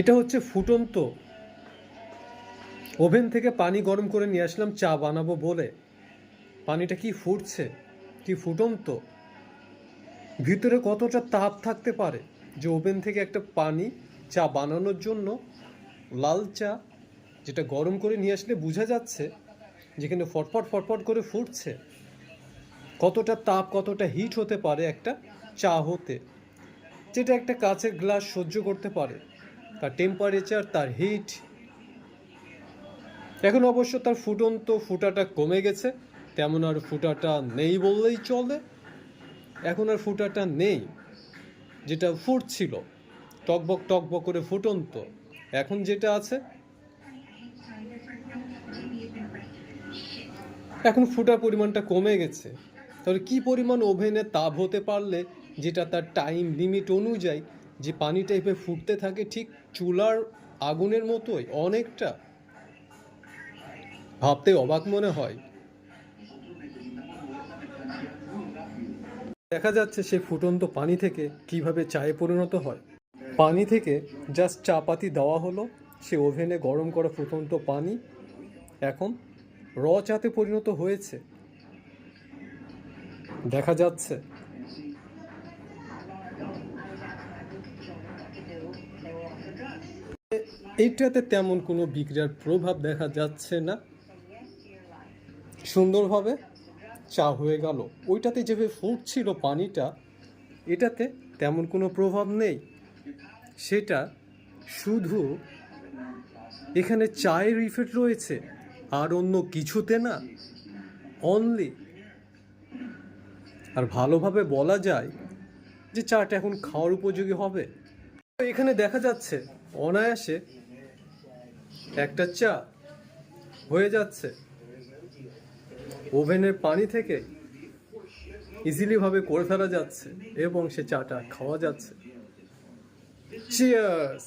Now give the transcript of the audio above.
এটা হচ্ছে ফুটন্ত ওভেন থেকে পানি গরম করে নিয়ে আসলাম চা বানাবো বলে। পানিটা কি ফুটছে, কি ফুটন্ত, ভিতরে কতটা তাপ থাকতে পারে যে ওভেন থেকে একটা পানি চা বানানোর জন্য লাল চা যেটা গরম করে নিয়ে আসলে বোঝা যাচ্ছে যেখানে ফটফট ফটফট করে ফুটছে। কতটা তাপ, কতটা হিট হতে পারে একটা চা হতে, যেটা একটা কাচের গ্লাস সহ্য করতে পারে, তার টেম্পারেচার, তার হিট। এখন অবশ্য তার ফুটাটা কমে গেছে, তেমন আর ফুটাটা নেই বললেই চলে। এখন আর ফুটাটা নেই যেটা ফুটছিল, টকবক টকবক করে ফুটন্ত। এখন যেটা আছে, এখন ফুটার পরিমাণটা কমে গেছে। তাহলে কি পরিমাণ ওভেনে তাপ হতে পারলে যেটা তার টাইম লিমিট অনুযায়ী যে পানি টাইপে ফুটতে থাকে, ঠিক চুলার আগুনের মতোই অনেকটা, ভাবতে অবাক মনে হয়। দেখা যাচ্ছে সে ফুটন্ত পানি থেকে কিভাবে চায়ে পরিণত হয়। পানি থেকে জাস্ট চা পাতি দেওয়া হলো, সে ওভেনে গরম করা ফুটন্ত পানি এখন চাতে পরিণত হয়েছে। দেখা যাচ্ছে এইটাতে তেমন কোনো বিক্রিয়ার প্রভাব দেখা যাচ্ছে না, সুন্দরভাবে চা হয়ে গেল। ওইটাতে যেভাবে ফুটছিল পানিটা, এটাতে তেমন কোনো প্রভাব নেই। সেটা শুধু এখানে চায়ের ইফেক্ট রয়েছে, আর অন্য কিছুতে না, অনলি। আর ভালোভাবে বলা যায় যে চাটা এখন খাওয়ার উপযোগী হবে। এখানে দেখা যাচ্ছে অনায়াসে একটা চা হয়ে যাচ্ছে ওভেনের পানি থেকে, ইজিলি ভাবে করে ফেলা যাচ্ছে এবং সে চাটা খাওয়া যাচ্ছে। চিয়ার্স।